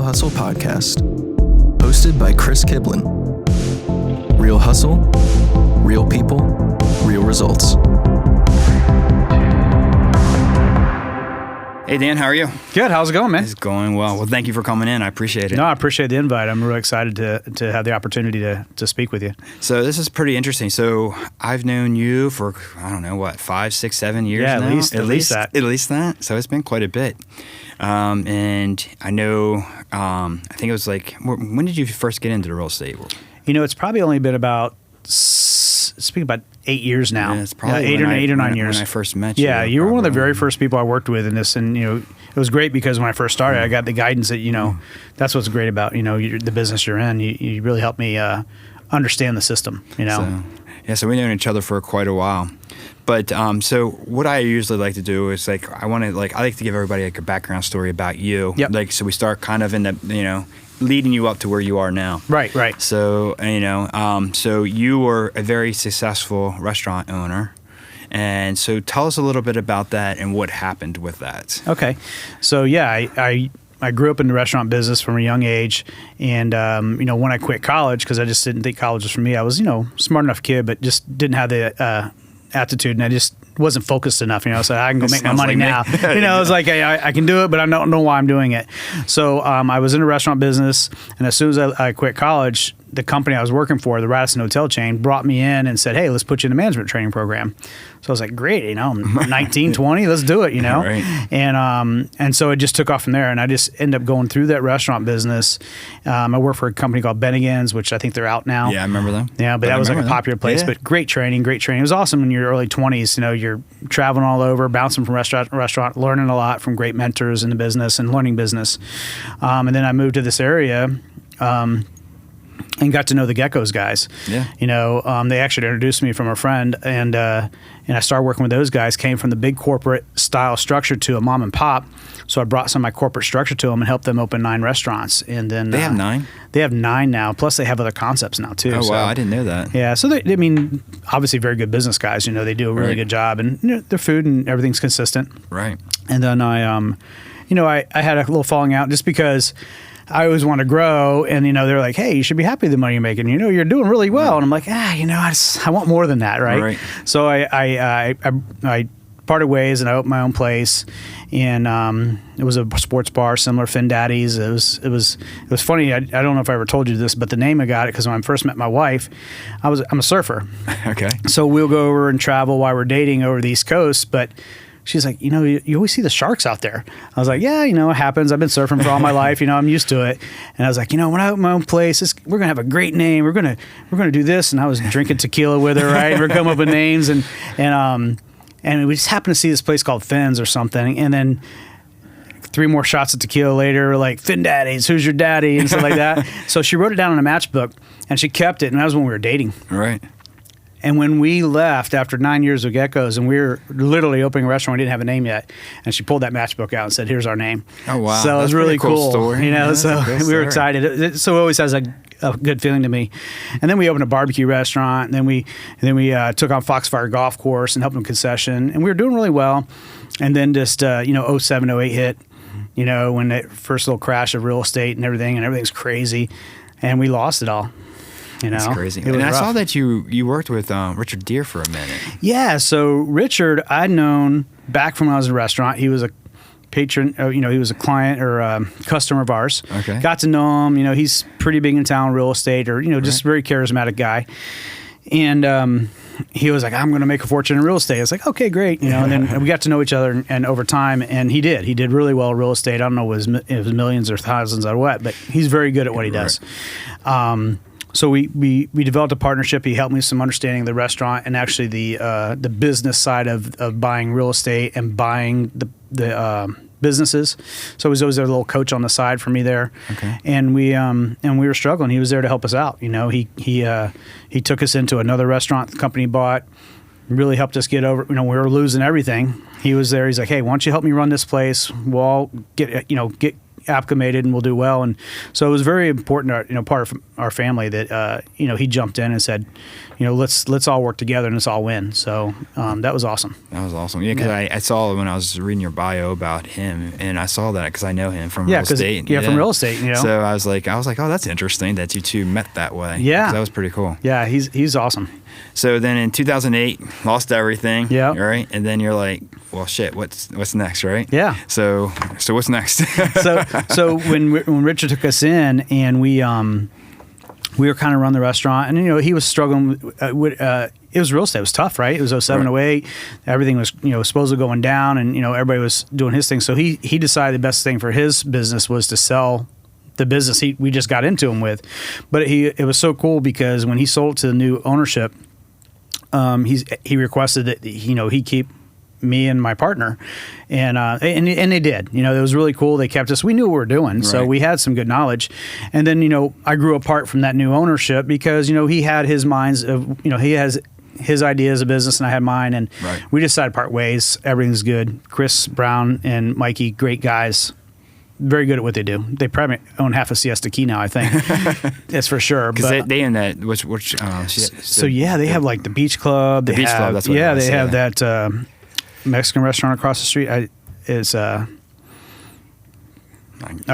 Real Hustle podcast, hosted by Chris Kiblin. Real hustle, real people, real results. Hey, Dan, how are you? Good. How's it going, man? It's going well. Well, thank you for coming in. I appreciate it. No, I appreciate the invite. I'm really excited to have the opportunity to speak with you. So this is pretty interesting. So I've known you for, 5, 6, 7 years now? At least that. At least that? So it's been quite a bit. And I know, I think it was like, when did you first get into the real estate world? It's probably only been about 8 years now. Yeah, it's probably 8 or 9 years. When I first met you. Yeah, you were one of the very first people I worked with in this, and it was great because when I first started, I got the guidance that that's what's great about the business you're in. You really helped me understand the system. So we've known each other for quite a while. But so what I usually like to do is I like to give everybody a background story about you. Yep. So we start kind of in the leading you up to where you are now. Right. So so you were a very successful restaurant owner, and so tell us a little bit about that and what happened with that. Okay, so I grew up in the restaurant business from a young age, and when I quit college because I just didn't think college was for me, I was smart enough kid, but just didn't have the attitude, and I just wasn't focused enough, so I can go make my money now. It was like I can do it, but I don't know why I'm doing it. So I was in the restaurant business, and as soon as I quit college, the company I was working for, the Radisson Hotel chain, brought me in and said, "Hey, let's put you in a management training program." So I was like, "Great, I'm 19, 20, let's do it, Right. And so it just took off from there, and I just ended up going through that restaurant business. I worked for a company called Bennigan's, which I think they're out now. Yeah, I remember them. Yeah, but that was like a popular place. Yeah. But great training. It was awesome in your early 20s. You're traveling all over, bouncing from restaurant to restaurant, learning a lot from great mentors in the business and learning business. And then I moved to this area. And got to know the Gecko's guys. Yeah. They actually introduced me from a friend, and I started working with those guys. Came from the big corporate style structure to a mom and pop. So I brought some of my corporate structure to them and helped them open 9 restaurants. And then they have 9. They have 9 now. Plus they have other concepts now too. Oh wow, I didn't know that. Yeah. So they obviously very good business guys. They do a really good job, and their food and everything's consistent. Right. And then I had a little falling out just because I always want to grow, and they're like, "Hey, you should be happy with the money you're making. You're doing really well." And I'm like, I want more than that, right? So I parted ways, and I opened my own place, and it was a sports bar similar to Fin Daddy's. It was funny. I don't know if I ever told you this, but the name I got it because when I first met my wife, I'm a surfer. Okay. So we'll go over and travel while we're dating over the East Coast, but she's like, you always see the sharks out there. I was like, yeah, it happens. I've been surfing for all my life. I'm used to it. And I was like, when I open my own place, we're gonna have a great name. We're gonna do this. And I was drinking tequila with her, right? And we're coming up with names, and we just happened to see this place called Fins or something, and then 3 more shots of tequila later, like, Fin Daddy's, who's your daddy, and stuff like that. So she wrote it down in a matchbook, and she kept it, and that was when we were dating. Right. And when we left after 9 years of Gecko's, and we were literally opening a restaurant, we didn't have a name yet, and she pulled that matchbook out and said, "Here's our name." Oh wow! So it was really cool. Story. So we were excited. So it always has a good feeling to me. And then we opened a barbecue restaurant. And then we took on Foxfire Golf Course and helped them concession, and we were doing really well. And then just 07, 08 hit. When that first little crash of real estate and everything's crazy, and we lost it all. That's crazy. And I saw that you worked with Richard Deere for a minute. Yeah. So Richard, I'd known back from when I was in a restaurant. He was a patron, he was a client or a customer of ours. Okay. Got to know him. He's pretty big in town, real estate, or just a very charismatic guy. And he was like, "I'm going to make a fortune in real estate." I was like, "Okay, great." And then we got to know each other, and over time, and he did really well in real estate. I don't know if it was millions or thousands or what, but he's very good at what he does. So we developed a partnership. He helped me with some understanding of the restaurant and actually the business side of buying real estate and buying the businesses. So he was always a little coach on the side for me there. Okay. And we were struggling. He was there to help us out. He took us into another restaurant the company bought. Really helped us get over. We were losing everything. He was there. He's like, "Hey, why don't you help me run this place? We'll all get acclimated and we'll do well. And so it was very important, part of our family that, he jumped in and said, let's all work together and let's all win. So that was awesome. That was awesome. Yeah, because I saw when I was reading your bio about him, and I saw that because I know him from real estate. Yeah, from real estate. So I was like, oh, that's interesting that you two met that way. Yeah, that was pretty cool. Yeah, he's awesome. So then in 2008, lost everything. Yeah. Right, and then you're like, well, shit, what's next, right? Yeah. So what's next? so when Richard took us in and we were kind of running the restaurant, and he was struggling with it was real estate. It was tough, right? It was 07, right. 08. Everything was supposedly going down, and everybody was doing his thing. So he decided the best thing for his business was to sell the business we just got into him with. But it was so cool because when he sold it to the new ownership, he requested that he keep me and my partner, and they did. It was really cool. They kept us. We knew what we were doing, right. So we had some good knowledge. And then I grew apart from that new ownership because he had his minds of he has his ideas of business and I had mine, and right. we decided to part ways. Everything's good. Chris Brown and Mikey, great guys. Very good at what they do. They probably own half a Siesta Key now, I think. That's for sure. Because they own that. Which they have like the Beach Club. The Beach Club. That's what it was. They have that Mexican restaurant across the street. I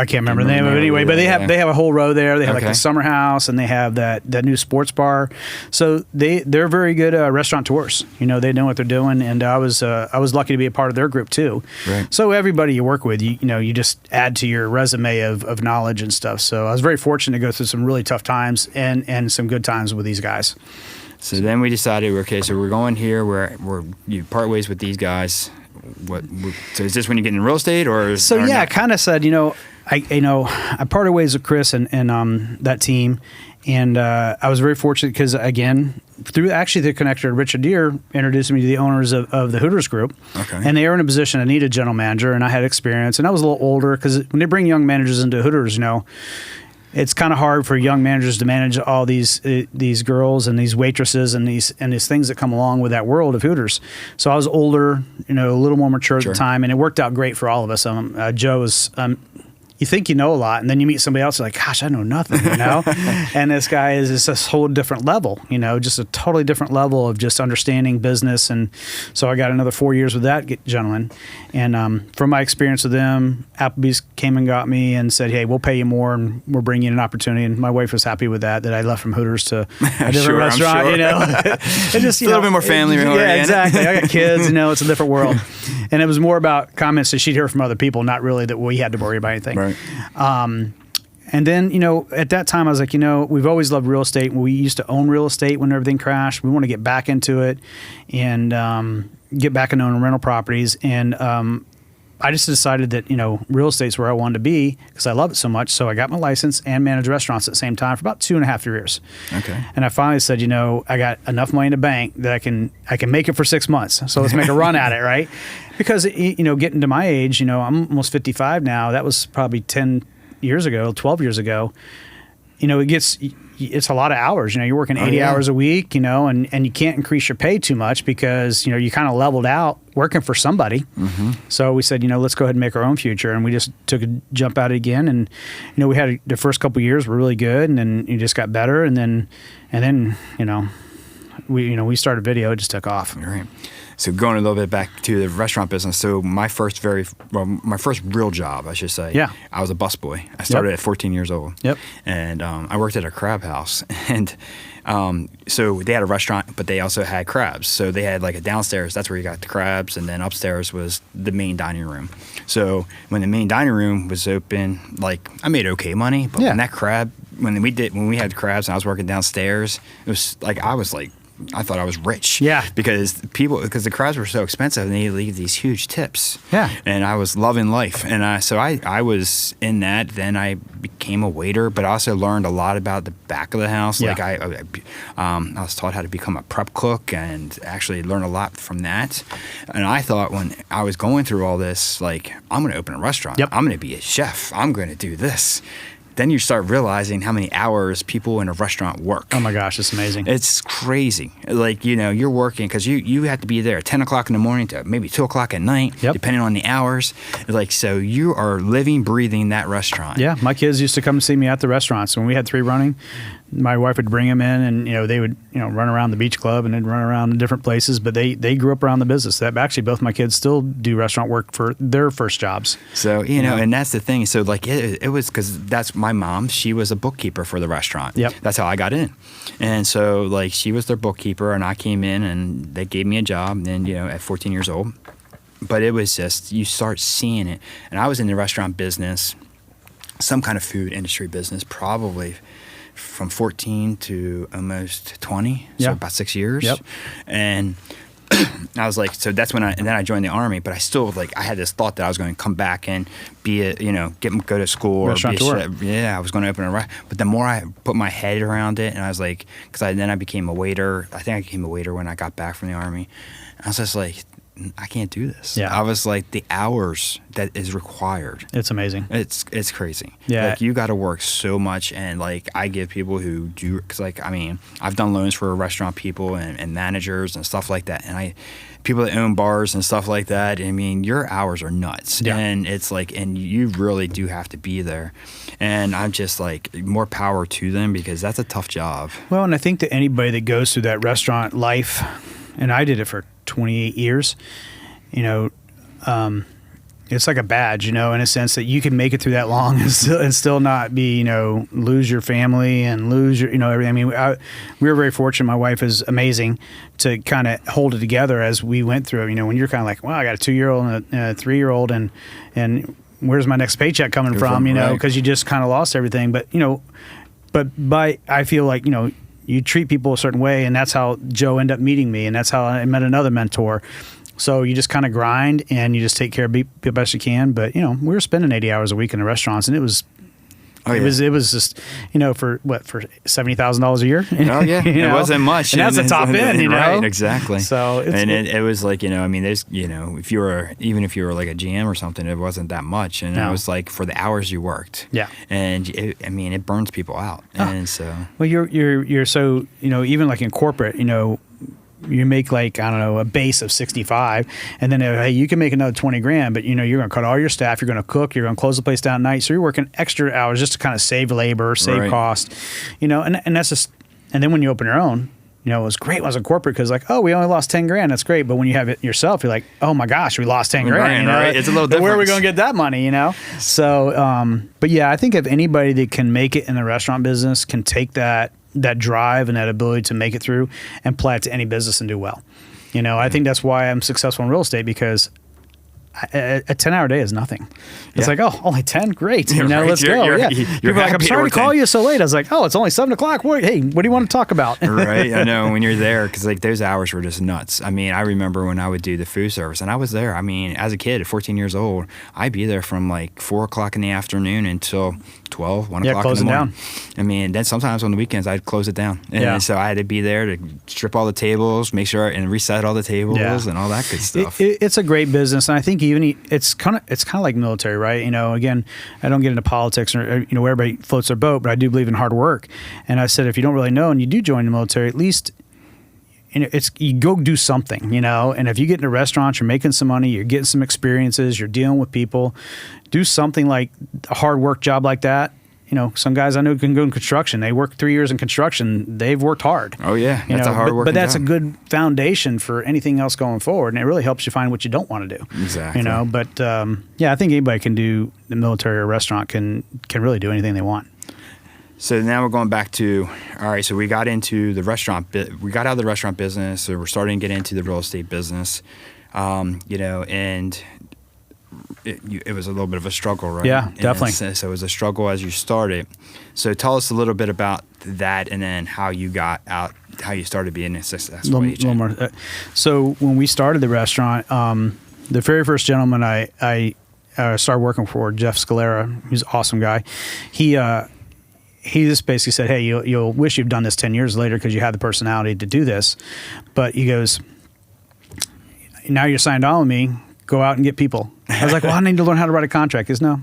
can't remember the name of it anyway, but they have a whole row there. They have like the summer house, and they have that new sports bar. So they're very good restaurateurs. They know what they're doing, and I was lucky to be a part of their group too. Right. So everybody you work with, you just add to your resume of knowledge and stuff. So I was very fortunate to go through some really tough times and some good times with these guys. So then we decided, okay, so we're going here. You part ways with these guys. So is this when you get in real estate, or? So yeah, I kind of said, I parted ways with Chris and that team, and I was very fortunate because through the connector, Richard Deere introduced me to the owners of the Hooters Group. Okay. And they were in a position to need a general manager, and I had experience, and I was a little older because when they bring young managers into Hooters, it's kind of hard for young managers to manage all these girls and these waitresses and these things that come along with that world of Hooters. So I was older, a little more mature at the time, and it worked out great for all of us. Joe was. You think you know a lot, and then you meet somebody else, like, gosh, I know nothing, And this guy is this whole different level, just a totally different level of just understanding business. And so I got another 4 years with that gentleman. And from my experience with them, Applebee's came and got me and said, hey, we'll pay you more, and we'll bring you an opportunity. And my wife was happy with that I left from Hooters to a different restaurant, It just, a little bit more family. Yeah, exactly. I got kids, it's a different world. And it was more about comments that she'd hear from other people, not really that we had to worry about anything. Right. And then, at that time I was like, we've always loved real estate. We used to own real estate when everything crashed. We want to get back into it and get back into owning rental properties. And I just decided that, real estate's where I wanted to be because I love it so much. So I got my license and managed restaurants at the same time for about 2.5 years. Okay. And I finally said, I got enough money in the bank that I can make it for 6 months. So let's make a run at it, right? Because, getting to my age, I'm almost 55 now. That was probably 12 years ago. It's a lot of hours. You're working 80 hours a week, and you can't increase your pay too much because, you kind of leveled out working for somebody. Mm-hmm. So we said, let's go ahead and make our own future. And we just took a jump at it again. And, we had the first couple of years were really good, and then it just got better. And then, we started video, it just took off. Right. So going a little bit back to the restaurant business. So my first real job, I should say. Yeah. I was a busboy. I started at 14 years old. Yep. And I worked at a crab house, and so they had a restaurant, but they also had crabs. So they had like a downstairs. That's where you got the crabs, and then upstairs was the main dining room. So when the main dining room was open, like I made okay money, but when we had crabs and I was working downstairs, it was like I thought I was rich. Yeah. Because the crabs were so expensive, and they leave these huge tips. Yeah. And I was loving life. And so I was in that. Then I became a waiter, but I also learned a lot about the back of the house. Yeah. Like I was taught how to become a prep cook and actually learn a lot from that. And I thought when I was going through all this, like, I'm going to open a restaurant. Yep. I'm going to be a chef. I'm going to do this. then you start realizing how many hours people in a restaurant work. Oh my gosh, it's amazing. It's crazy. Like, you're working because you have to be there at 10 o'clock in the morning to maybe 2 o'clock at night, depending on the hours. Like, so you are living, breathing that restaurant. Yeah, my kids used to come see me at the restaurants. When we had 3 running, my wife would bring them in, and they would run around the beach club and they'd run around in different places. But they grew up around the business. That actually, both my kids still do restaurant work for their first jobs. So and that's the thing. So like it was because that's my mom. She was a bookkeeper for the restaurant. Yep. That's how I got in. And so like she was their bookkeeper, and I came in and they gave me a job. And at 14 years old, but it was just you start seeing it. And I was in the restaurant business, some kind of food industry business, probably from 14 to almost 20, so about 6 years. Yep. And I was like, so that's when and then I joined the Army, but I still I had this thought that I was going to come back and be go to school or be a chef. Yeah, I was going to open a restaurant. But the more I put my head around it, and I was like, then I became a waiter. I think I became a waiter when I got back from the Army. I was just like, I can't do this. Yeah. I was like, the hours that is required. It's amazing. It's crazy. Yeah. Like, you got to work so much. And like, I give people who do, because I've done loans for restaurant people and managers and stuff like that. And people that own bars and stuff like that, your hours are nuts. Yeah. And it's like, and you really do have to be there. And I'm just like, more power to them, because that's a tough job. Well, and I think that anybody that goes through that restaurant life, and I did it for 28 years, it's like a badge, in a sense that you can make it through that long and still not be, lose your family and lose your, everything. We were very fortunate. My wife is amazing to kind of hold it together as we went through it. When you're kind of like, well, I got a 2-year-old and a 3-year-old and where's my next paycheck coming from, because you just kind of lost everything. But, I feel like, you treat people a certain way, and that's how Joe ended up meeting me, and that's how I met another mentor. So you just kind of grind, and you just take care of the best you can. But we were spending 80 hours a week in the restaurants, and it was just for $70,000 a year. Oh yeah, it wasn't much, and that's the top end, right? Exactly. So it was like there's if you were like a GM or something, it wasn't that much, and it was like for the hours you worked. Yeah, and it burns people out, and so well you're so even like in corporate you make like, I don't know, a base of 65, and then hey, you can make another 20 grand, but you're going to cut all your staff, you're going to cook, you're going to close the place down at night, so you're working extra hours just to kind of save labor, save cost, and that's just, and then when you open your own, it was great when I was in corporate, because like, oh, we only lost 10 grand, that's great, but when you have it yourself, you're like, oh my gosh, we lost 10 grand, right? It's a little different. Where are we going to get that money, So, but yeah, I think if anybody that can make it in the restaurant business can take that drive and that ability to make it through and apply it to any business and do well. I think that's why I'm successful in real estate, because a 10-hour day is nothing. It's like, oh, only 10? Great. Let's go. You're like, I'm sorry to call you so late. I was like, oh, it's only 7 o'clock. Hey, what do you want to talk about? Right. I know, when you're there, because like those hours were just nuts. I remember when I would do the food service, and I was there. As a kid at 14 years old, I'd be there from like 4 o'clock in the afternoon until 12, 1 o'clock in the morning. Down. Then sometimes on the weekends I'd close it down. And so I had to be there to strip all the tables, make sure and reset all the tables and all that good stuff. It's a great business, and I think even it's kind of like military, right? Again, I don't get into politics or where everybody floats their boat, but I do believe in hard work. And I said, if you don't really know and you do join the military, at least you go do something, and if you get into restaurants, you're making some money, you're getting some experiences, you're dealing with people, do something like a hard work job like that. Some guys I know can go in construction. They work 3 years in construction. They've worked hard. Oh yeah, that's a hard work. But that's a good foundation for anything else going forward, and it really helps you find what you don't want to do. Exactly. But I think anybody can do the military or restaurant can really do anything they want. So now we're going back to, all right, so we got into the restaurant we got out of the restaurant business, so we're starting to get into the real estate business, and it was a little bit of a struggle, right? Yeah, definitely. So it was a struggle as you started. So tell us a little bit about that, and then how you got out, how you started being a successful agent. More. So when we started the restaurant, the very first gentleman I started working for, Jeff Scalera, he's an awesome guy. He just basically said, hey, you'll wish you've done this 10 years later because you had the personality to do this. But he goes, now you're signed on with me, go out and get people. I was like, well, I need to learn how to write a contract. He goes, no,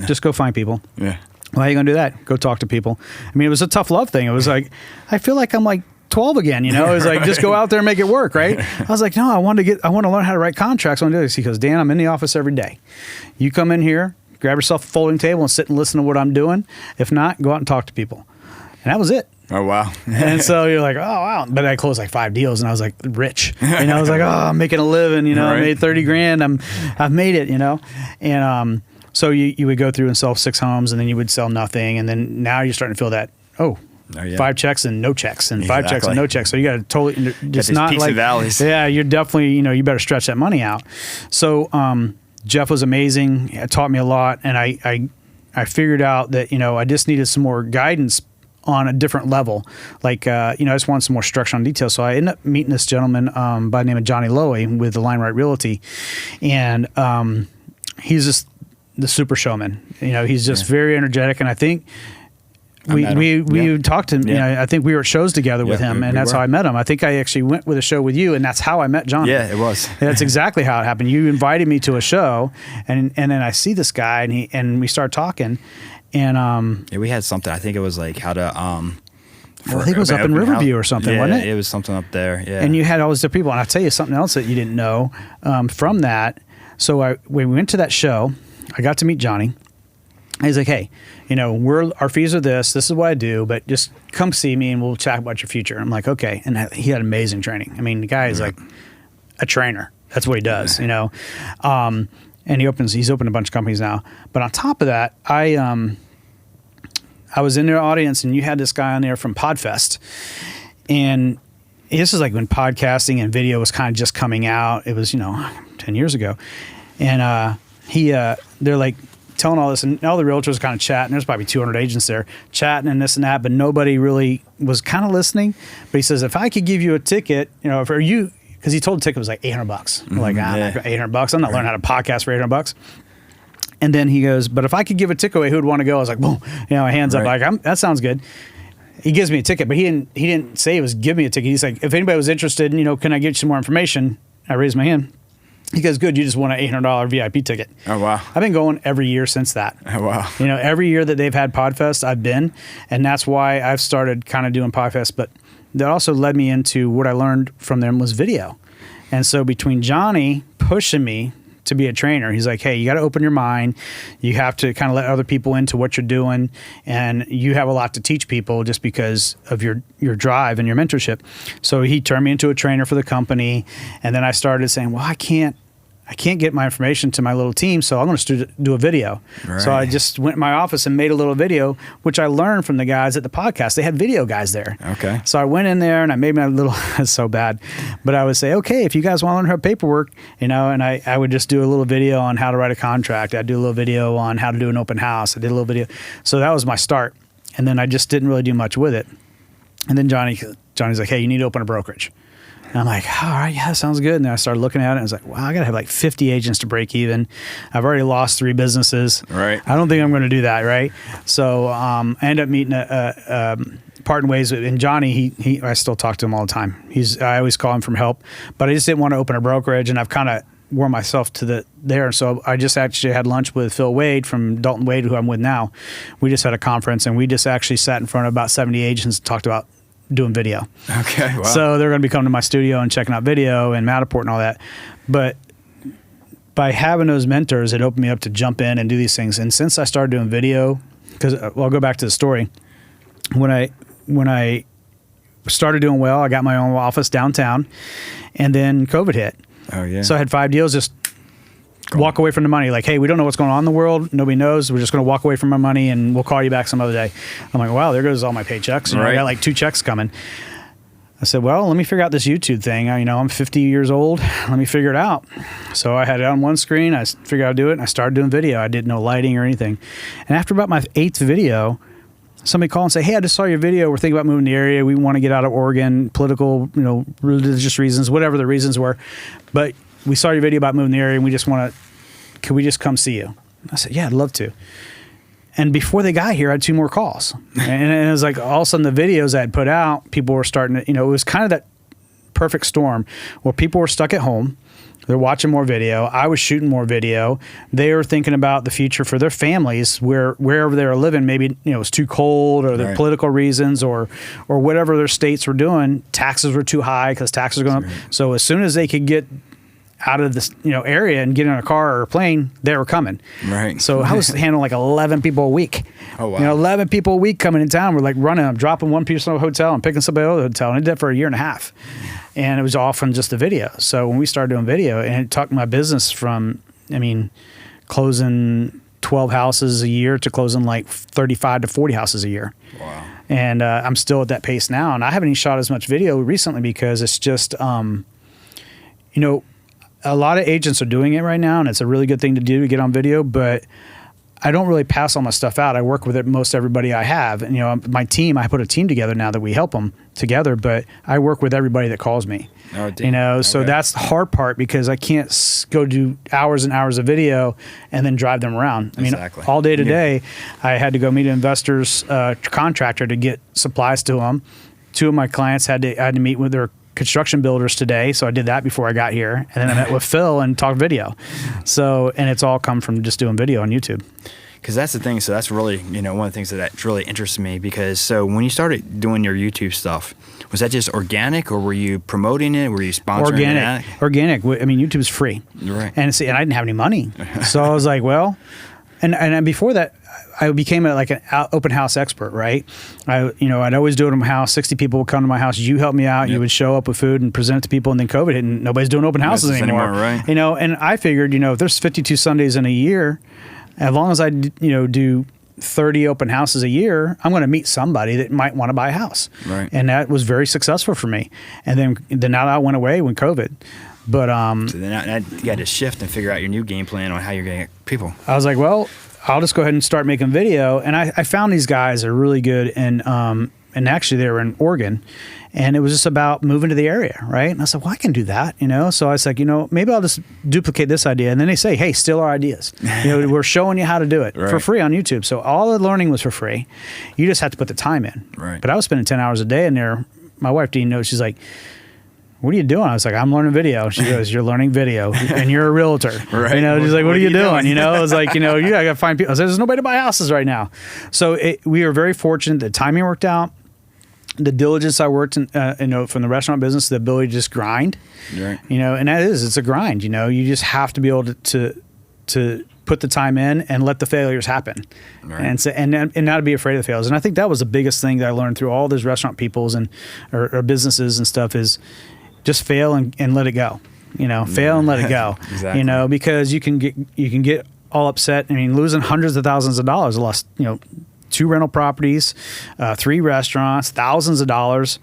just go find people. Yeah. Well, how you going to do that? Go talk to people. I mean, it was a tough love thing. It was like, I feel like I'm like 12 again, you know? It was like, just go out there and make it work, right? I was like, no, I want to learn how to write contracts. I want to do this. He goes, Dan, I'm in the office every day. You come in here, grab yourself a folding table and sit and listen to what I'm doing. If not, go out and talk to people. And that was it. Oh, wow. And so you're like, oh, wow. But I closed like 5 deals and I was like rich. You know, I was like, oh, I'm making a living, you know, I made 30 grand. I've made it, you know? And so you would go through and sell 6 homes and then you would sell nothing. And then now you're starting to feel that, oh yeah. 5 checks and no checks and 5 checks and no checks. So you got to totally, it's not peaks like, and valleys. Yeah, you're definitely, you know, you better stretch that money out. So Jeff was amazing. It taught me a lot. And I figured out that, you know, I just needed some more guidance on a different level. Like, you know, I just wanted some more structure on details. So I ended up meeting this gentleman by the name of Johnny Lowy with the Line Right Realty. And he's just the super showman. You know, he's just very energetic. And I think we talked to him. You know, I think we were at shows together with him, and that's how I met him. I think I actually went with a show with you, and that's how I met Johnny. Yeah, it was. That's exactly how it happened. You invited me to a show, and then I see this guy, and we started talking. And we had something. I think it was like how to I think it was up in Riverview or something, wasn't it? It was something up there. Yeah. And you had all these different people. And I'll tell you something else that you didn't know from that. So when we went to that show, I got to meet Johnny. He's like, hey, you know, our fees are this. This is what I do, but just come see me and we'll chat about your future. I'm like, okay. And he had amazing training. I mean, the guy is like a trainer. That's what he does, you know. And he's opened a bunch of companies now. But on top of that, I was in their audience and you had this guy on there from Podfest. And this is like when podcasting and video was kind of just coming out. It was, 10 years ago. And they're like telling all this, and all the realtors kind of chatting. There's probably 200 agents there chatting and this and that, but nobody really was kind of listening. But he says, if I could give you a ticket, for you, because he told the ticket was like $800. Mm-hmm, I'm like, $800. I'm not learning how to podcast for $800. And then he goes, but if I could give a ticket away, who would want to go? I was like, boom, hands up, like, that sounds good. He gives me a ticket, but he didn't say it was give me a ticket. He's like, if anybody was interested, can I get you some more information? I raised my hand. He goes, good, you just won an $800 VIP ticket. Oh, wow. I've been going every year since that. Oh, wow. Every year that they've had Podfest, I've been. And that's why I've started kind of doing Podfest. But that also led me into what I learned from them was video. And so between Johnny pushing me to be a trainer, he's like, hey, you got to open your mind. You have to kind of let other people into what you're doing. And you have a lot to teach people just because of your drive and your mentorship. So he turned me into a trainer for the company. And then I started saying, well, I can't get my information to my little team, so I'm going to do a video. Right. So I just went in my office and made a little video, which I learned from the guys at the podcast. They had video guys there. Okay. So I went in there and I made my little, it's so bad, but I would say, okay, if you guys want to learn how to paperwork, and I would just do a little video on how to write a contract. I'd do a little video on how to do an open house. I did a little video. So that was my start. And then I just didn't really do much with it. And then Johnny's like, hey, you need to open a brokerage. And I'm like, all right, yeah, sounds good. And then I started looking at it and I was like, wow, I got to have like 50 agents to break even. I've already lost 3 businesses. Right. I don't think I'm going to do that, right? So I ended up meeting parting ways. And Johnny, I still talk to him all the time. I always call him for help. But I just didn't want to open a brokerage, and I've kind of wore myself to there. So I just actually had lunch with Phil Wade from Dalton Wade, who I'm with now. We just had a conference, and we just actually sat in front of about 70 agents and talked about doing video. Okay, wow. So they're going to be coming to my studio and checking out video and Matterport and all that. But by having those mentors, it opened me up to jump in and do these things. And since I started doing video, because I'll go back to the story. When I started doing well, I got my own office downtown, and then COVID hit. Oh yeah. So I had 5 deals, just walk away from the money. Like, hey, we don't know what's going on in the world. Nobody knows. We're just going to walk away from our money and we'll call you back some other day. I'm like, wow, there goes all my paychecks. I got like 2 checks coming. I said, well, let me figure out this YouTube thing. I'm 50 years old. Let me figure it out. So I had it on one screen. I figured out how to do it, and I started doing video. I didn't know lighting or anything. And after about my 8th video, somebody called and say, hey, I just saw your video. We're thinking about moving the area. We want to get out of Oregon, political, religious reasons, whatever the reasons were. But we saw your video about moving the area, and we just could we just come see you? I said, yeah, I'd love to. And before they got here, I had 2 more calls. And it was like all of a sudden the videos I had put out, people were starting to, it was kind of that perfect storm where people were stuck at home. They're watching more video. I was shooting more video. They were thinking about the future for their families, wherever they were living. Maybe it's too cold, or their political reasons, or whatever their states were doing. Taxes were too high because taxes were going up. So as soon as they could get out of this area and get in a car or a plane, they were coming. Right. So I was handling like 11 people a week. Oh wow. 11 people a week coming in town. We're like running them, dropping one piece of a hotel and picking somebody out of the hotel. And I did that for a year and a half. And it was all from just the video. So when we started doing video, and it took my business from, closing 12 houses a year to closing like 35 to 40 houses a year. Wow. And I'm still at that pace now. And I haven't even shot as much video recently because it's just, a lot of agents are doing it right now, and it's a really good thing to do to get on video, but I don't really pass all my stuff out. I work with most everybody I have. And, my team, I put a team together now that we help them together, but I work with everybody that calls me. Oh, okay. So that's the hard part because I can't go do hours and hours of video and then drive them around. Exactly. All day today, I had to go meet an investor's contractor to get supplies to them. Two of my clients I had to meet with their construction builders today, so I did that before I got here, and then I met with Phil and talked video. So, and it's all come from just doing video on YouTube. Because that's the thing. So that's really, one of the things that really interests me. Because so when you started doing your YouTube stuff, was that just organic, or were you promoting it? Were you sponsoring it? Organic. YouTube's free, right? And I didn't have any money, so I was like, well, and before that, I became an open house expert, right? I'd always do it in my house. 60 people would come to my house. You help me out. Yep. You would show up with food and present it to people. And then COVID hit, and nobody's doing open houses anymore. Right? And I figured, if there's 52 Sundays in a year, as long as I, do 30 open houses a year, I'm going to meet somebody that might want to buy a house. Right. And that was very successful for me. And then now that went away when COVID. But so then you had to shift and figure out your new game plan on how you're going to get people. I was like, well, I'll just go ahead and start making video. And I found these guys are really good, and actually they were in Oregon, and it was just about moving to the area, right? And I said, well, I can do that, So I was like, maybe I'll just duplicate this idea. And then they say, hey, steal our ideas. We're showing you how to do it for free on YouTube. So all the learning was for free. You just have to put the time in. Right. But I was spending 10 hours a day in there. My wife didn't know. She's like, what are you doing? I was like, I'm learning video. She goes, you're learning video, and you're a realtor. Right. She's like, what are you doing? I was like, you gotta find people. I said, there's nobody to buy houses right now. So we were very fortunate. The timing worked out. The diligence I worked in, from the restaurant business, the ability to just grind. Right. And it's a grind. You just have to be able to put the time in and let the failures happen, right. and not to be afraid of the failures. And I think that was the biggest thing that I learned through all those restaurant peoples or businesses and stuff is. Just fail and let it go, fail and let it go, Exactly. Because you can get all upset. Losing hundreds of thousands of dollars. I lost, 2 rental properties, 3 restaurants, thousands of dollars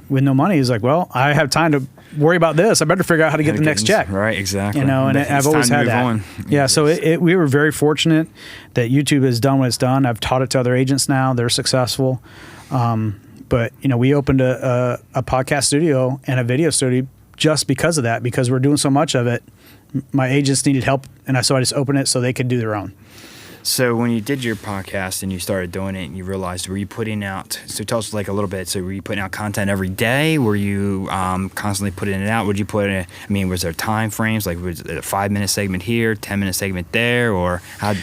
with no money. He's like, well, I have time to worry about this. I better figure out how to get the next check. Right. Exactly. And I've always had that. Yeah. So we were very fortunate that YouTube has done what it's done. I've taught it to other agents now. They're successful. But, we opened a podcast studio and a video studio just because of that, because we're doing so much of it. My agents needed help, and so I just opened it so they could do their own. So when you did your podcast and you started doing it and you realized, were you putting out, so tell us like a little bit, so were you putting out content every day? Were you constantly putting it out? Would you put it, was there time frames? Like was it a 5-minute segment here, 10-minute segment there, or how?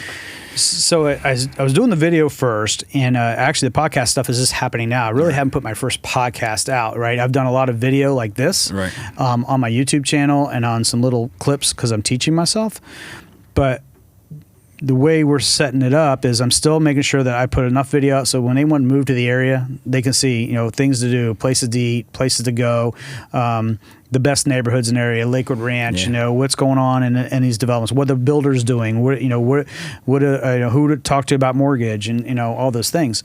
So I was doing the video first, and actually the podcast stuff is just happening now. I really haven't put my first podcast out, right? I've done a lot of video like this on my YouTube channel and on some little clips because I'm teaching myself. But the way we're setting it up is I'm still making sure that I put enough video out so when anyone move to the area, they can see, things to do, places to eat, places to go, the best neighborhoods in the area, Lakewood Ranch, what's going on in these developments, what the builder's doing, who to talk to about mortgage and, all those things.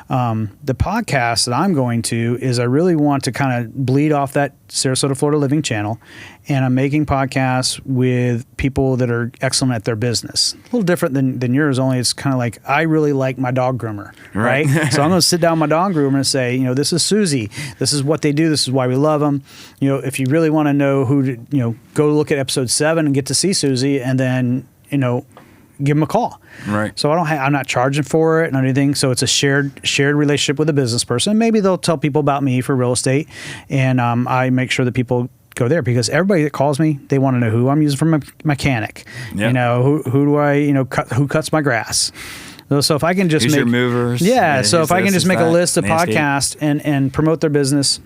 The podcast that I'm going to is I really want to kind of bleed off that Sarasota, Florida Living channel, and I'm making podcasts with people that are excellent at their business. A little different than yours, only it's kind of like, I really like my dog groomer, right? So I'm going to sit down with my dog groomer and say, this is Susie. This is what they do. This is why we love them. If you really want to know who to, go look at episode 7 and get to see Susie, and then, give them a call. Right. So I'm not charging for it or anything. So it's a shared relationship with a business person. Maybe they'll tell people about me for real estate, and I make sure that people go there, because everybody that calls me, they want to know who I'm using for my mechanic. Yep. You know, who do I, who cuts my grass? So if I can just Who's make your movers? Yeah. So if I can just make a list of landscape. podcasts and promote their business,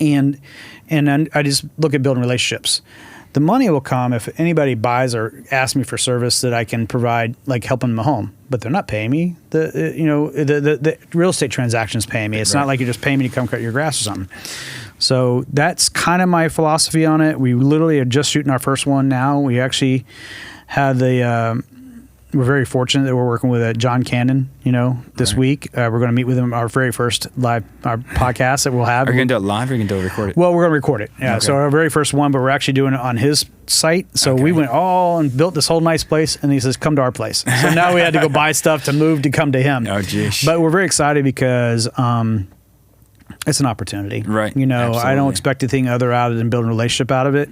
and then I just look at building relationships. The money will come if anybody buys or asks me for service that I can provide, like helping them a home, but they're not paying me. The real estate transaction's paying me. It's not like you're just paying me to come cut your grass or something. So that's kind of my philosophy on it. We literally are just shooting our first one now. We actually had we're very fortunate that we're working with John Cannon, this week. We're going to meet with him, our very first live podcast that we'll have. Are you going to do it live or are you going to record it? Well, we're going to record it. Yeah. Okay. So our very first one, but we're actually doing it on his site. So we went all and built this whole nice place, and he says, come to our place. So now we had to go buy stuff to move to come to him. Oh, geez. But we're very excited because it's an opportunity. Right. I don't Absolutely. expect anything other out of than building a relationship out of it.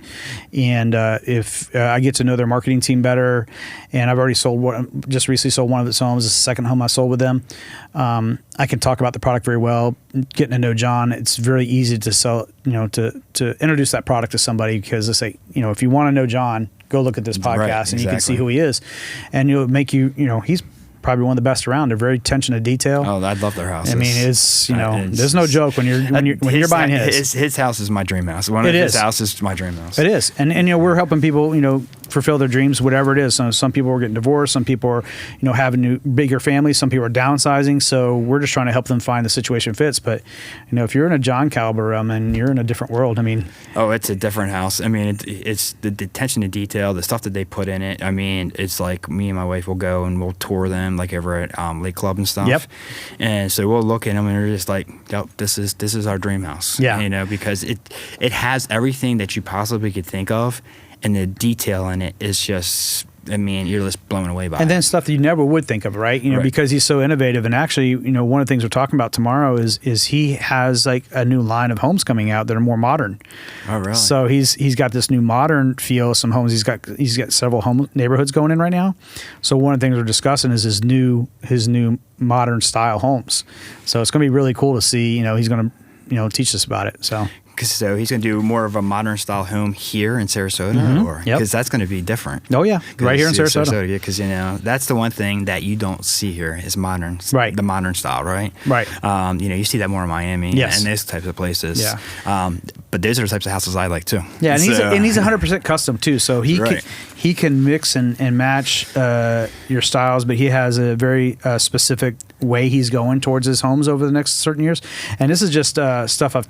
And if I get to know their marketing team better, and I've already just recently sold one of its homes, the second home I sold with them, I can talk about the product very well. Getting to know John, it's very easy to sell, to introduce that product to somebody, because they say, if you want to know John, go look at this podcast, Right, and you can see exactly. who he is. And it'll make he's probably one of the best around. They're very attention to detail. Oh, I love their houses. I mean, it's there's no joke when you're buying his house is my dream house. One of his houses is my dream house. It is, and we're helping people fulfill their dreams, whatever it is. So some people are getting divorced, some people are having bigger families, some people are downsizing. So we're just trying to help them find the situation fits. But if you're in a John caliber, you're in a different world. Oh, it's a different house. It's the attention to detail, the stuff that they put in it. It's like me and my wife will go and we'll tour them, like over at Lake Club and stuff. Yep. And so we'll look at them and we're just like, yep, this is our dream house. Yeah. Because it has everything that you possibly could think of, and the detail in it is just, you're just blown away by it. And then stuff that you never would think of, right? Right. Because he's so innovative. And actually, one of the things we're talking about tomorrow is he has like a new line of homes coming out that are more modern. Oh, really? So he's got this new modern feel. Some homes he's got several home neighborhoods going in right now. So one of the things we're discussing is his new modern style homes. So it's going to be really cool to see. He's going to teach us about it. So he's going to do more of a modern style home here in Sarasota, or because that's going to be different. Oh yeah, right here in Sarasota. Yeah, because that's the one thing that you don't see here is modern, right? The modern style, right? Right. You see that more in Miami, yes, and those types of places. Yeah. But those are the types of houses I like too. Yeah, and he's 100% custom too. So he can mix and match your styles, but he has a very specific way he's going towards his homes over the next certain years. And this is just stuff I've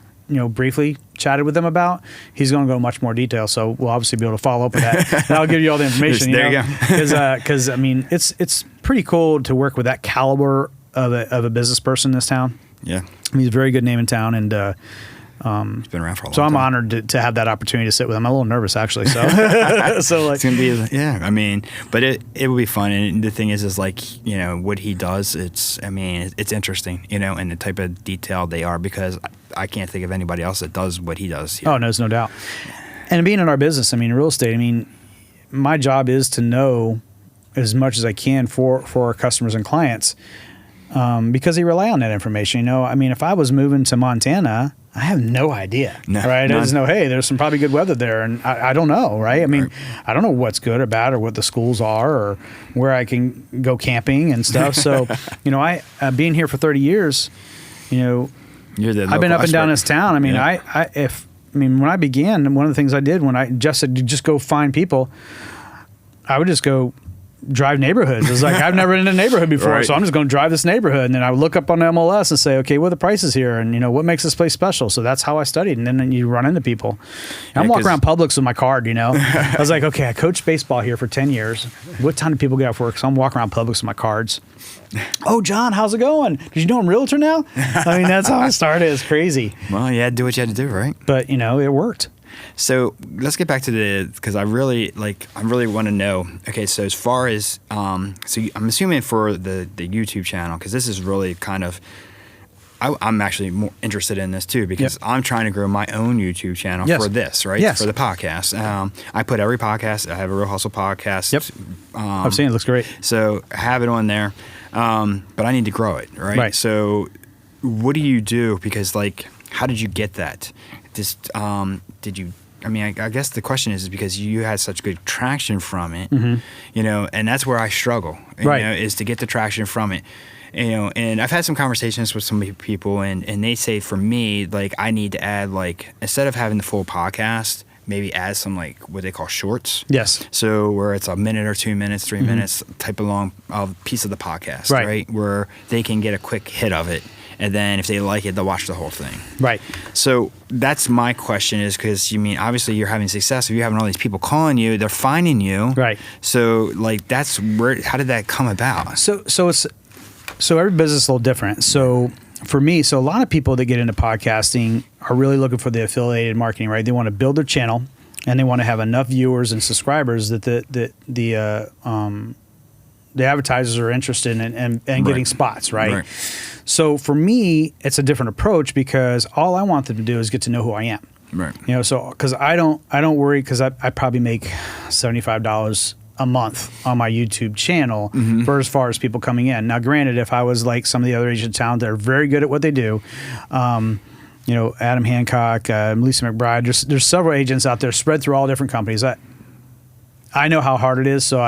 briefly chatted with them about. He's going to go much more detail, so we'll obviously be able to follow up with that. And I'll give you all the information. There you go. Because it's pretty cool to work with that caliber of a business person in this town. Yeah, He's a very good name in town, and he's been around for a long time. So I'm honored to have that opportunity to sit with him. I'm a little nervous actually. So it's gonna be but it will be fun. And the thing is like what he does. It's interesting. And the type of detail they are, because I can't think of anybody else that does what he does here. Oh, no, there's no doubt. And being in our business, real estate. My job is to know as much as I can for our customers and clients, because they rely on that information. If I was moving to Montana, I have no idea, right? I just know, hey, there's some probably good weather there, and I don't know, right? I don't know what's good or bad, or what the schools are, or where I can go camping and stuff. So, I being here for 30 years, I've been up and down this town. When I began, one of the things I did when I just said just go find people, I would just go drive neighborhoods. It's like, I've never been in a neighborhood before, right. So I'm just going to drive this neighborhood. And then I would look up on the MLS and say, okay, what are the prices here? And, what makes this place special? So that's how I studied. And then you run into people. I'm walking around Publix with my card, I was like, okay, I coached baseball here for 10 years. What time do people get off work? So I'm walking around Publix with my cards. Oh, John, how's it going? Did you know I'm Realtor now? That's how I started. It's crazy. Well, you had to do what you had to do, right? But, it worked. So let's get back to because I really want to know. Okay, so as far as I'm assuming for the YouTube channel, because this is really kind of, I'm actually more interested in this too, because I'm trying to grow my own YouTube channel for this, right? Yes. For the podcast. I put every podcast. I have a Real Hustle podcast. Yep. I've seen it. It looks great. So I have it on there, but I need to grow it, right? Right. So what do you do? Because how did you get that? did you? I mean, I guess the question is because you had such good traction from it, and that's where I struggle, is to get the traction from it. And I've had some conversations with some people, and they say for me, like, I need to add, like, instead of having the full podcast, maybe add some, like, what they call shorts. Yes. So where it's a minute or 2 minutes, 3 minutes type of long piece of the podcast, right? Where they can get a quick hit of it. And then if they like it, they'll watch the whole thing. Right. So that's my question is because, obviously you're having success. If you're having all these people calling you, they're finding you. Right. So, like, that's where, how did that come about? So every business is a little different. So for me, a lot of people that get into podcasting are really looking for the affiliated marketing, right? They want to build their channel and they want to have enough viewers and subscribers that the advertisers are interested in and getting spots, right? So for me, it's a different approach because all I want them to do is get to know who I am. Right. So because I don't worry because I probably make $75 a month on my YouTube channel for as far as people coming in. Now, granted, if I was like some of the other agents in town that are very good at what they do, Adam Hancock, Melissa McBride, there's several agents out there spread through all different companies. I know how hard it is, so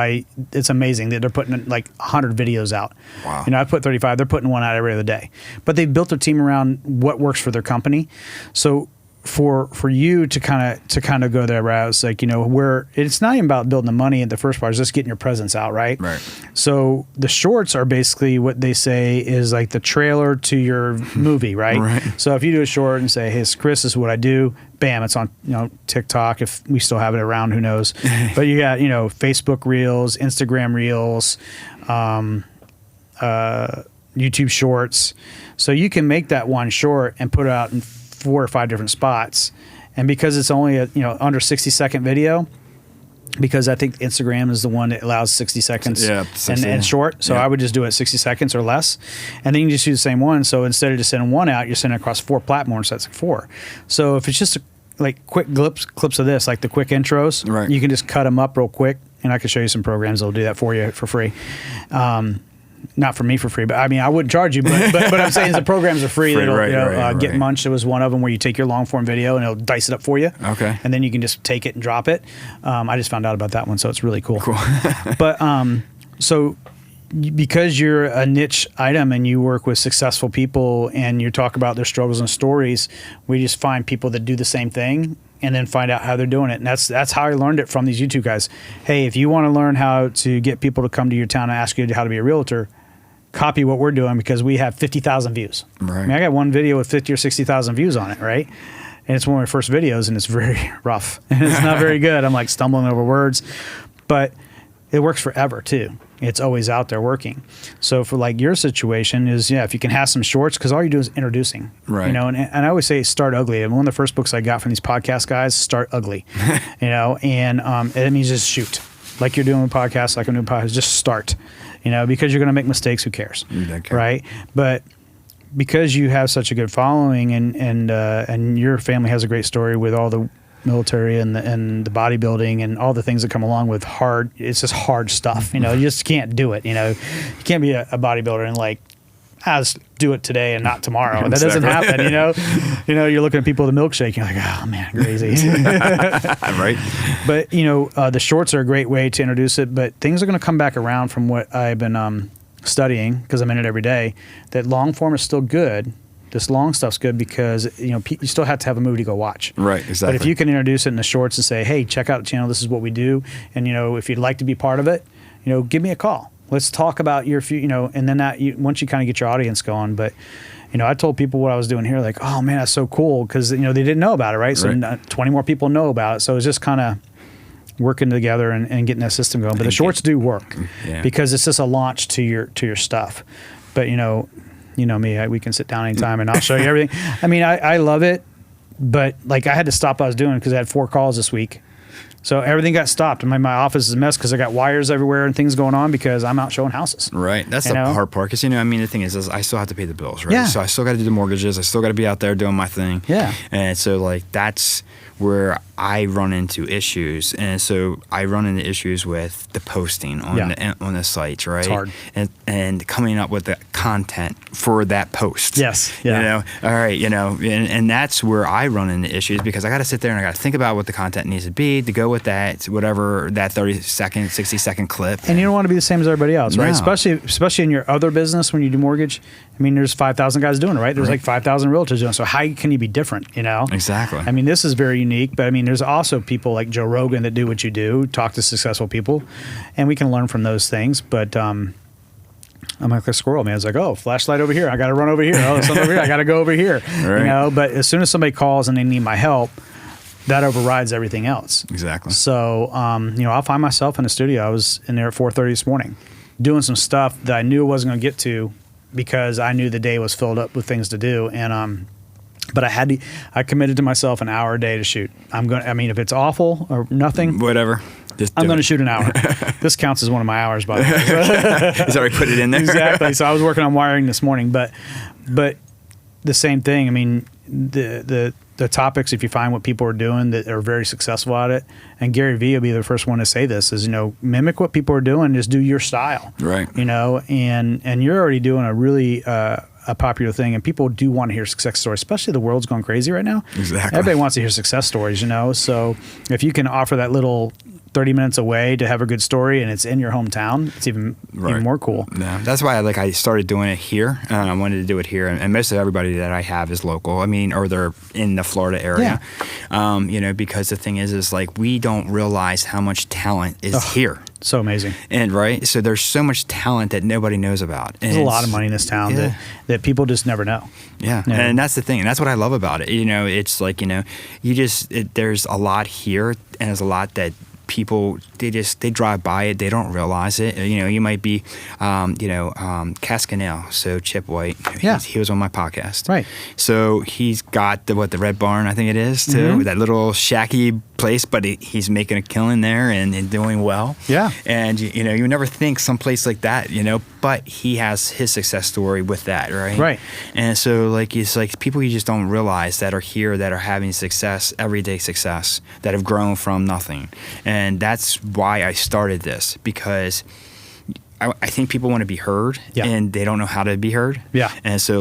it's amazing that they're putting like 100 videos out. Wow. I put 35, they're putting one out every other day. But they've built their team around what works for their company. So for you to kind of go that route, it's like, where it's not even about building the money in the first part, it's just getting your presence out, right? Right. So the shorts are basically what they say is like the trailer to your movie, right? Right. So if you do a short and say, hey, Chris, this is what I do, bam, it's on TikTok, if we still have it around, who knows. But you got Facebook Reels, Instagram Reels, YouTube Shorts. So you can make that one short and put it out in 4 or 5 different spots. And because it's only a under 60-second video, because I think Instagram is the one that allows 60 seconds and short. So I would just do it 60 seconds or less. And then you just do the same one. So instead of just sending one out, you're sending across 4 platforms. So that's like 4. So if it's just like quick clips of this, like the quick intros, right, you can just cut them up real quick. And I can show you some programs that'll do that for you for free. Not for me for free, but I mean, I wouldn't charge you, but I'm saying the programs are free. Get Munched was one of them where you take your long form video and it'll dice it up for you. Okay. And then you can just take it and drop it. I just found out about that one, so it's really cool. But so because you're a niche item and you work with successful people and you talk about their struggles and stories, we just find people that do the same thing and then find out how they're doing it. And that's how I learned it from these YouTube guys. Hey, if you want to learn how to get people to come to your town and ask you how to be a realtor, copy what we're doing because we have 50,000 views. Right. I mean, I got one video with 50 or 60,000 views on it, right? And it's one of my first videos and it's very rough. And it's not very good. I'm like stumbling over words. But it works forever too. It's always out there working. So for like your situation is, if you can have some shorts, because all you do is introducing. Right. And I always say start ugly. And one of the first books I got from these podcast guys, start ugly. And it means just shoot. Like you're doing a podcast, like I'm doing a podcast, just start. Because you're going to make mistakes, who cares? Okay. Right? But because you have such a good following and your family has a great story with all the military and the bodybuilding and all the things that come along with it's just hard stuff. You just can't do it. You can't be a bodybuilder and like, I'll just do it today and not tomorrow. That doesn't happen, You're looking at people with a milkshake, you're like, oh man, crazy. Right. But, the shorts are a great way to introduce it, but things are going to come back around from what I've been studying, because I'm in it every day, that long form is still good. This long stuff's good because, you still have to have a movie to go watch. Right, exactly. But if you can introduce it in the shorts and say, hey, check out the channel, this is what we do, and, if you'd like to be part of it, give me a call. Let's talk about your and then once you kind of get your audience going. But, I told people what I was doing here, like, oh man, that's so cool. Because, they didn't know about it, right? So 20 more people know about it. So it's just kind of working together and getting that system going. But the shorts do work because it's just a launch to your stuff. But, me, we can sit down anytime and I'll show you everything. I mean, I love it. But like I had to stop what I was doing because I had 4 calls this week. So everything got stopped. My office is a mess because I got wires everywhere and things going on because I'm out showing houses. Right. That's the hard part. Because, I mean, the thing is I still have to pay the bills, right? Yeah. So I still got to do the mortgages. I still got to be out there doing my thing. Yeah. And so, like, that's where I run into issues. And so I run into issues with the posting on the sites, right? It's hard. And coming up with the content for that post. Yes. Yeah. All right, and that's where I run into issues because I got to sit there and I got to think about what the content needs to be to go with that, whatever that 30-second, 60-second clip. And you don't want to be the same as everybody else, right? No. Especially in your other business when you do mortgage. I mean, there's 5,000 guys doing it, right? There's like 5,000 realtors doing it. So how can you be different, Exactly. I mean, this is very unique, but I mean, there's also people like Joe Rogan that do what you do, talk to successful people, and we can learn from those things. But I'm like a squirrel, man. It's like, oh, flashlight over here. I got to run over here. Oh, something over here. I got to go over here. Right. But as soon as somebody calls and they need my help, that overrides everything else. Exactly. So, I'll find myself in the studio. I was in there at 4:30 this morning doing some stuff that I knew I wasn't going to get to because I knew the day was filled up with things to do. And, but I committed to myself an hour a day to shoot. If it's awful or nothing, whatever. I'm going to shoot an hour. This counts as one of my hours, by the way. He's already put it in there. Exactly. So I was working on wiring this morning, but the same thing. I mean, the topics, if you find what people are doing that are very successful at it, and Gary Vee will be the first one to say this, is, mimic what people are doing, just do your style. Right. And you're already doing a really a popular thing, and people do want to hear success stories, especially the world's going crazy right now. Exactly. Everybody wants to hear success stories, So if you can offer that little 30 minutes away to have a good story and it's in your hometown, it's even more cool. Yeah, that's why I started doing it here. I wanted to do it here, and most of everybody that I have is local. I mean, or they're in the Florida area. Yeah. Because the thing is like we don't realize how much talent is here. So amazing. And so there's so much talent that nobody knows about. And there's a lot of money in this town that people just never know. Yeah. And that's the thing. And that's what I love about it. It's like, there's a lot here, and there's a lot that people they drive by it, they don't realize it. You might be Cascanel, so Chip White, he was on my podcast, right? So he's got the Red Barn, I think it is, too, that little shacky place, but he's making a killing there and doing well. Yeah. And you never think someplace like that, but he has his success story with that, right? And so it's like people you just don't realize that are here, that are having success, everyday success, that have grown from nothing. And that's why I started this, because I think people want to be heard, and they don't know how to be heard. Yeah. And so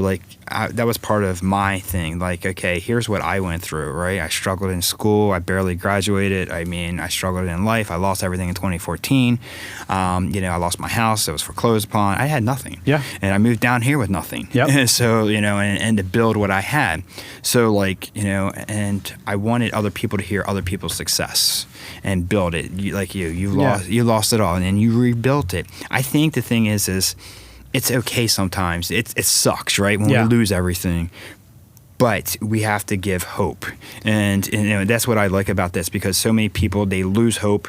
that was part of my thing. Like, okay, here's what I went through, right? I struggled in school. I barely graduated. I mean, I struggled in life. I lost everything in 2014. I lost my house. It was foreclosed upon. I had nothing. Yeah. And I moved down here with nothing. Yep. And so, and to build what I had. So and I wanted other people to hear other people's success and build it. You lost it all, and then you rebuilt it. I think the thing is it's okay sometimes. It sucks, right, when we lose everything. But we have to give hope. And that's what I like about this, because so many people, they lose hope.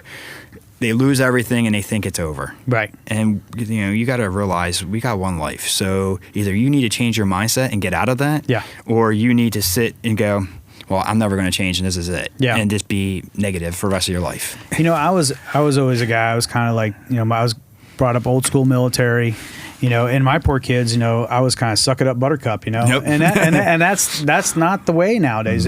They lose everything and they think it's over. Right. And you got to realize we got one life. So either you need to change your mindset and get out of that, or you need to sit and go, well, I'm never going to change, and this is it. Yeah. And just be negative for the rest of your life. I was always a guy. I was kind of like, I was brought up old school military, and my poor kids, I was kind of suck it up buttercup, Nope. and that's not the way nowadays.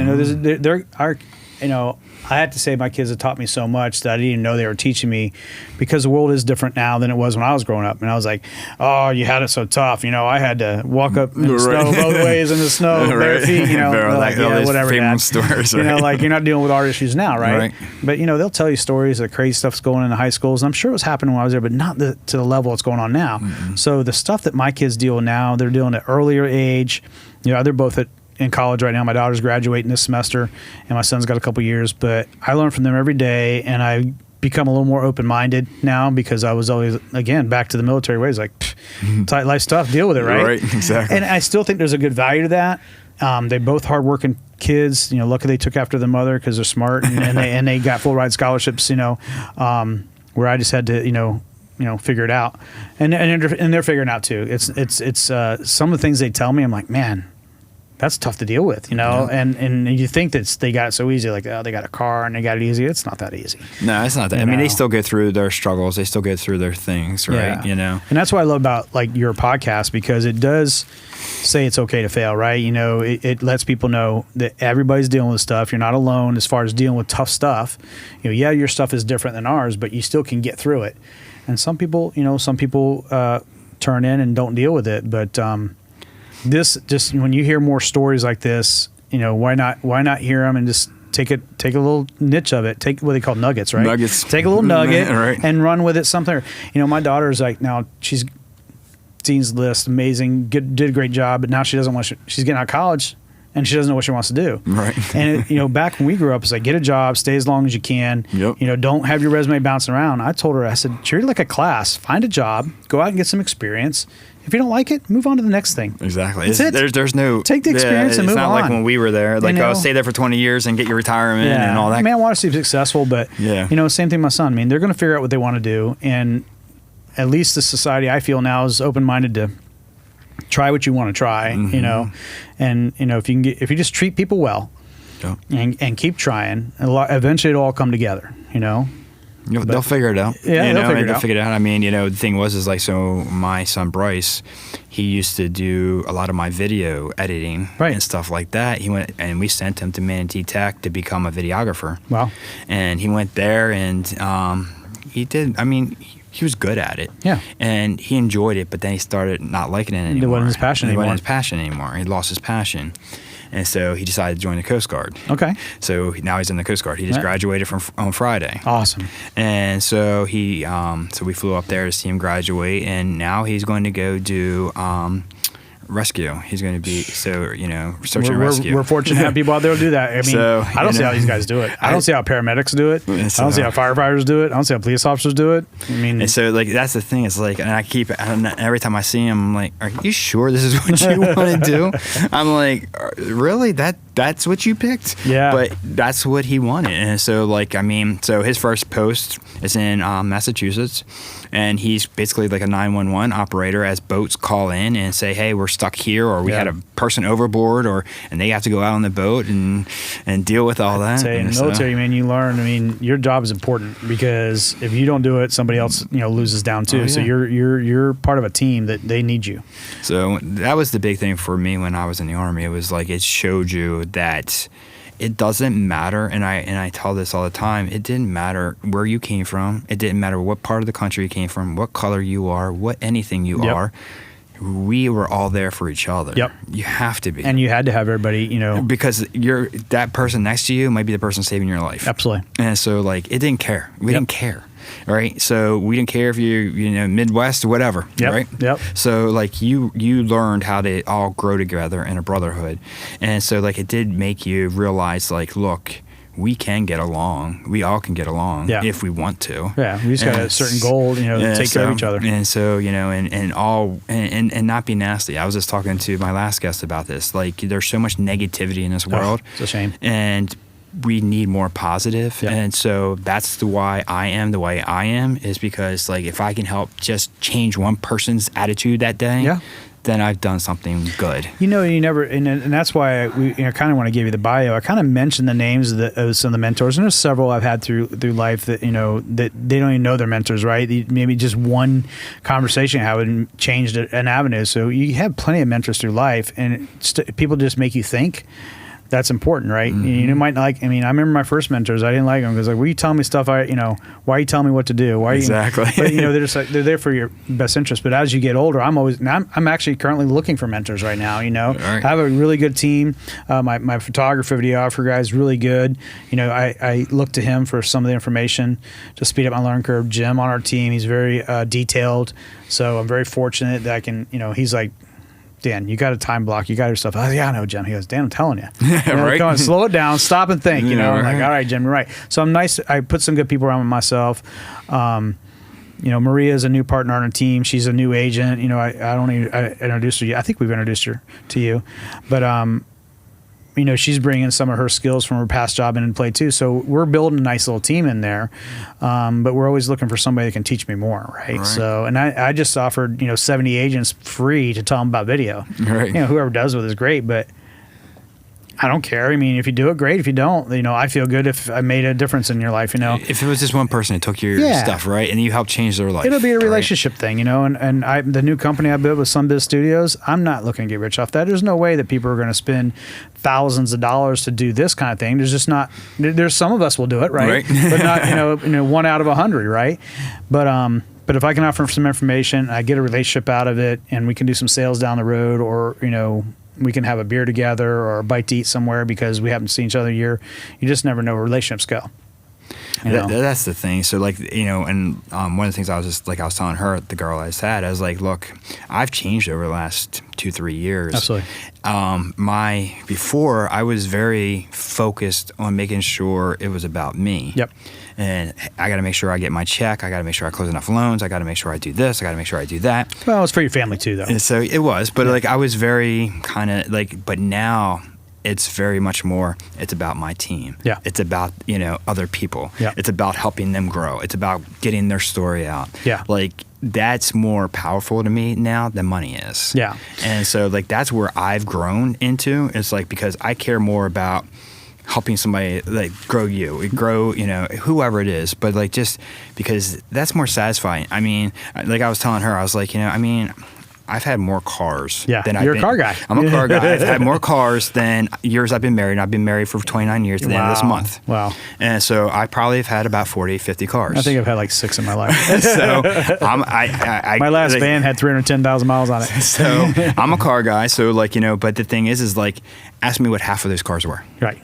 I had to say my kids have taught me so much that I didn't even know they were teaching me, because the world is different now than it was when I was growing up. And I was like, oh, you had it so tough. I had to walk up in the snow both ways in the snow, bare feet, whatever. Famous stories, you're not dealing with our issues now, right? But, they'll tell you stories of crazy stuff's going on in the high schools. And I'm sure it was happening when I was there, but not to the level it's going on now. Mm-hmm. So the stuff that my kids deal with now, they're dealing at earlier age. They're both in college right now. My daughter's graduating this semester, and my son's got a couple years. But I learn from them every day, and I become a little more open-minded now, because I was always, again, back to the military ways, like, tight life stuff, deal with it, right? Right, exactly. And I still think there's a good value to that. They both hardworking kids. Luckily they took after the mother because they're smart, and they got full ride scholarships. Where I just had to figure it out, and they're figuring it out too. It's some of the things they tell me, I'm like, man, that's tough to deal with, and you think that they got it so easy, like, oh, they got a car and they got it easy. It's not that easy. No, it's not that. I mean, they still go through their struggles. They still go through their things, right? And that's what I love about like your podcast, because it does say it's okay to fail, right? It lets people know that everybody's dealing with stuff. You're not alone as far as dealing with tough stuff. Your stuff is different than ours, but you still can get through it. And some people turn in and don't deal with it, but this, just when you hear more stories like this, why not hear them and just take a little niche of it, take what they call nuggets, right? Nuggets. Take a little nugget right. and run with it. Something, my daughter's like, now she's Dean's List, amazing, did a great job, but now she doesn't she's getting out of college and she doesn't know what she wants to do. Right. And back when we grew up, it's like, get a job, stay as long as you can. Yep. Don't have your resume bouncing around. I told her, I said, treat it like a class, find a job, go out and get some experience. If you don't like it, move on to the next thing. Exactly. That's There's no... Take the experience and move on. It's not like when we were there. Like, stay there for 20 years and get your retirement and all that. I mean, I want to see successful, but, same thing with my son. I mean, they're going to figure out what they want to do. And at least the society, I feel now, is open-minded to try what you want to try, And, if you just treat people well and keep trying, eventually it'll all come together, They'll figure it out. Yeah, they'll figure it out. I mean, the thing was like, so my son Bryce, he used to do a lot of my video editing and stuff like that. He went and we sent him to Manatee Tech to become a videographer. Wow. And he went there and he did. I mean, he was good at it. Yeah. And he enjoyed it, but then he started not liking it anymore. It wasn't his passion anymore. It wasn't his passion anymore. He lost his passion. And so he decided to join the Coast Guard. Okay. So now he's in the Coast Guard. He just graduated on Friday. Awesome. And so so we flew up there to see him graduate, and now he's going to go do rescue. He's going to be search and rescue. We're fortunate to have people out there who do that. I mean, I don't see how these guys do it. I don't see how paramedics do it. I don't see how firefighters do it. I don't see how police officers do it. I mean, and so like that's the thing. It's like, and every time I see him, I'm like, are you sure this is what you want to do? I'm like, really? That's what you picked? Yeah. But that's what he wanted. And so like, I mean, so his first post is in Massachusetts, and he's basically like a 911 operator as boats call in and say, hey, we're stuck here, or we had a person overboard, and they have to go out on the boat and deal with all that. In the military, man, you learn. I mean, your job is important, because if you don't do it, somebody else loses down too. So you're part of a team that they need you. So that was the big thing for me when I was in the Army. It was like, it showed you that it doesn't matter, and I tell this all the time, it didn't matter where you came from, it didn't matter what part of the country you came from, what color you are, what anything you are. We were all there for each other. Yep. You have to be. And you had to have everybody, because that person next to you might be the person saving your life. Absolutely. And so like, it didn't care. We didn't care. Right. So we didn't care if you're, Midwest or whatever. Yep. Right. Yep. So like you learned how to all grow together in a brotherhood. And so like, it did make you realize like, look, we can get along. We all can get along if we want to. Yeah, we just got a certain goal, to take care of each other. And so, and not be nasty. I was just talking to my last guest about this. Like, there's so much negativity in this world. It's a shame. And we need more positive. Yep. And so that's why I am the way I am, is because like, if I can help just change one person's attitude that day, then I've done something good. You never, and that's why we kind of want to give you the bio. I kind of mentioned the names of some of the mentors, and there's several I've had through life that that they don't even know their mentors, right? Maybe just one conversation having changed an avenue. So you have plenty of mentors through life, and people just make you think. That's important, right? Mm-hmm. You might not like. I mean, I remember my first mentors. I didn't like them because, like, why are you telling me stuff? Why are you telling me what to do? Why? Exactly. But they're just like, they're there for your best interest. But as you get older, I'm actually currently looking for mentors right now. Right. I have a really good team. My photographer, videographer guy is really good. I look to him for some of the information to speed up my learning curve. Jim on our team, he's very detailed. So I'm very fortunate that I can. He's like, Dan, you got a time block. You got your stuff. Oh, yeah, I know, Jim. He goes, Dan, I'm telling you. Right. Come on, slow it down. Stop and think. I'm right. like, all right, Jim, you're right. So I'm nice. I put some good people around myself. Maria is a new partner on our team. She's a new agent. I introduced her. I think we've introduced her to you, but she's bringing some of her skills from her past job in and play too. So we're building a nice little team in there, but we're always looking for somebody that can teach me more, right? So, and I just offered 70 agents free to tell them about video. Right. Whoever does with it is great, but I don't care. I mean, if you do it, great. If you don't, I feel good if I made a difference in your life, If it was just one person that took your stuff, right, and you helped change their life. It'll be a relationship thing, and the new company I built with Sunbiz Studios, I'm not looking to get rich off that. There's no way that people are going to spend thousands of dollars to do this kind of thing. There's just not, there's some of us will do it, right? But not, 1 out of 100, right? But if I can offer some information, I get a relationship out of it, and we can do some sales down the road, or, we can have a beer together or a bite to eat somewhere because we haven't seen each other in a year. You just never know where relationships go. That's the thing. So and one of the things I was telling her, the girl I just had, I was like, look, I've changed over the last 2-3 years. Absolutely. Before I was very focused on making sure it was about me. Yep. And I got to make sure I get my check. I got to make sure I close enough loans. I got to make sure I do this. I got to make sure I do that. Well, it's for your family too, though. And so it was, but I was very kind of but now it's very much more, it's about my team. Yeah. It's about, other people. Yeah. It's about helping them grow. It's about getting their story out. Yeah. That's more powerful to me now than money is. Yeah. And so that's where I've grown into. It's because I care more about helping somebody grow whoever it is, but just because that's more satisfying. I mean, I was telling her, I was I've had more cars. Yeah, than you're a car guy. I'm a car guy. I've had more cars than years I've been married. And I've been married for 29 years to the end of this month. Wow. And so I probably have had about 40, 50 cars. I think I've had 6 in my life. So my last van had 310,000 miles on it. So I'm a car guy. So but the thing is ask me what half of those cars were. Right.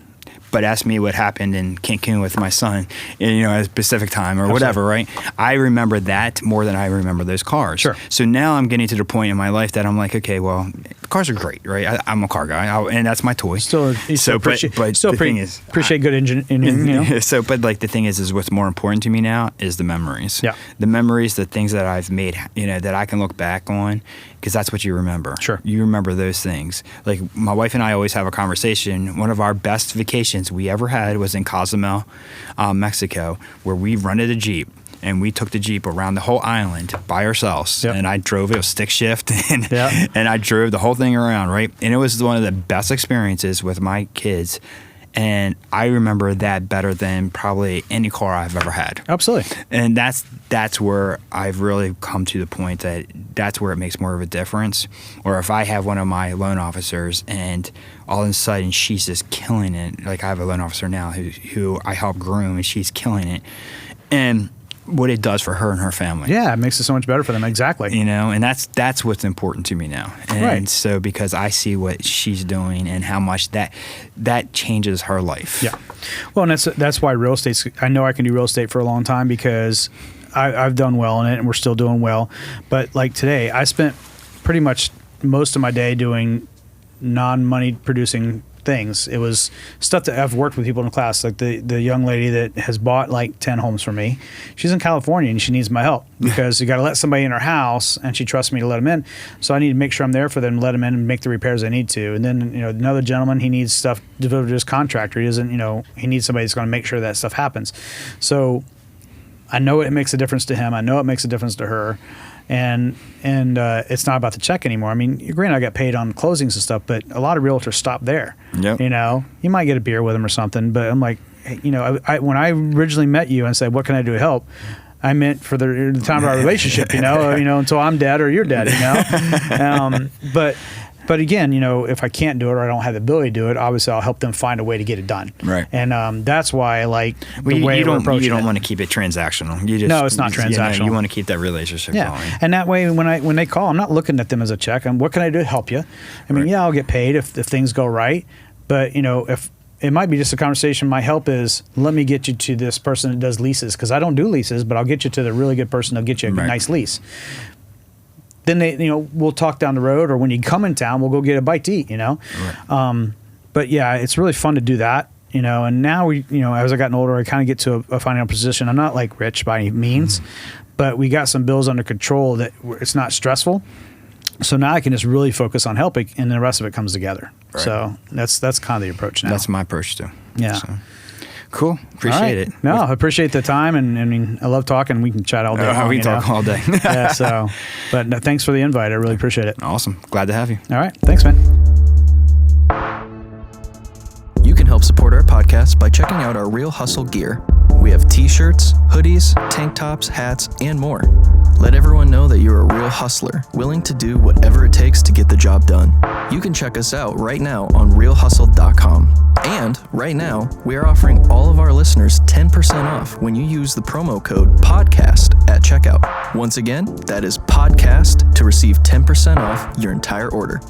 But ask me what happened in Cancun with my son, at Pacific time or whatever, right? I remember that more than I remember those cars. Sure. So now I'm getting to the point in my life that I'm okay, well, the cars are great, right? I'm a car guy, and that's my toy. Appreciate good engineering. So, but the thing is what's more important to me now is the memories. Yeah. The memories, the things that I've made, that I can look back on, because that's what you remember. Sure. You remember those things. My wife and I always have a conversation. One of our best vacations we ever had was in Cozumel, Mexico, where we rented a Jeep. And we took the Jeep around the whole island by ourselves. Yep. And I drove it, stick shift, and Yep. and I drove the whole thing around, right? And it was one of the best experiences with my kids. And I remember that better than probably any car I've ever had. Absolutely. And that's where I've really come to the point that's where it makes more of a difference. Or if I have one of my loan officers and all of a sudden she's just killing it. I have a loan officer now who I help groom, and she's killing it. And what it does for her and her family. Yeah, it makes it so much better for them. Exactly. And that's what's important to me now. And right. So because I see what she's doing and how much that changes her life. Yeah. Well, and that's why real estate. I know I can do real estate for a long time because I've done well in it, and we're still doing well. But today, I spent pretty much most of my day doing non-money producing things. It was stuff that I've worked with people in class, the young lady that has bought 10 homes for me. She's in California and she needs my help because you got to let somebody in her house, and she trusts me to let them in. So I need to make sure I'm there for them, let them in, and make the repairs I need to. And then another gentleman, he needs stuff delivered to his contractor. He doesn't, he needs somebody that's going to make sure that stuff happens. So I know it makes a difference to him. I know it makes a difference to her. And it's not about the check anymore. I mean, granted, I got paid on closings and stuff, but a lot of realtors stop there. Yep. You might get a beer with them or something, but I'm like, hey, when I originally met you and said, what can I do to help? I meant for the time of our relationship, until I'm dead or you're dead, But again, if I can't do it or I don't have the ability to do it, obviously I'll help them find a way to get it done. Right. And that's why I like the way you we're approaching it. You don't want to keep it transactional. No, it's not transactional. You want to keep that relationship going. And that way, when they call, I'm not looking at them as a check. What can I do to help you? I mean, I'll get paid if things go right. But, if it might be just a conversation, my help is let me get you to this person that does leases, because I don't do leases, but I'll get you to the really good person that'll get you a nice lease. Then we'll talk down the road, or when you come in town, we'll go get a bite to eat, Right. But yeah, it's really fun to do that, and now as I gotten older, I kind of get to a financial position. I'm not rich by any means, but we got some bills under control that it's not stressful. So now I can just really focus on helping, and the rest of it comes together. Right. So that's kind of the approach now. That's my approach too. Yeah. So. Cool. Appreciate it. No, I appreciate the time, and I mean, I love talking. We can chat all day. We can talk all day. Yeah. So, but no, thanks for the invite. I really appreciate it. Awesome. Glad to have you. All right. Thanks, man. help support our podcast by checking out our Real Hustle gear. We have t-shirts, hoodies, tank tops, hats, and more. Let everyone know that you're a real hustler, willing to do whatever it takes to get the job done. You can check us out right now on realhustle.com. And right now, we are offering all of our listeners 10% off when you use the promo code PODCAST at checkout. Once again, that is PODCAST to receive 10% off your entire order.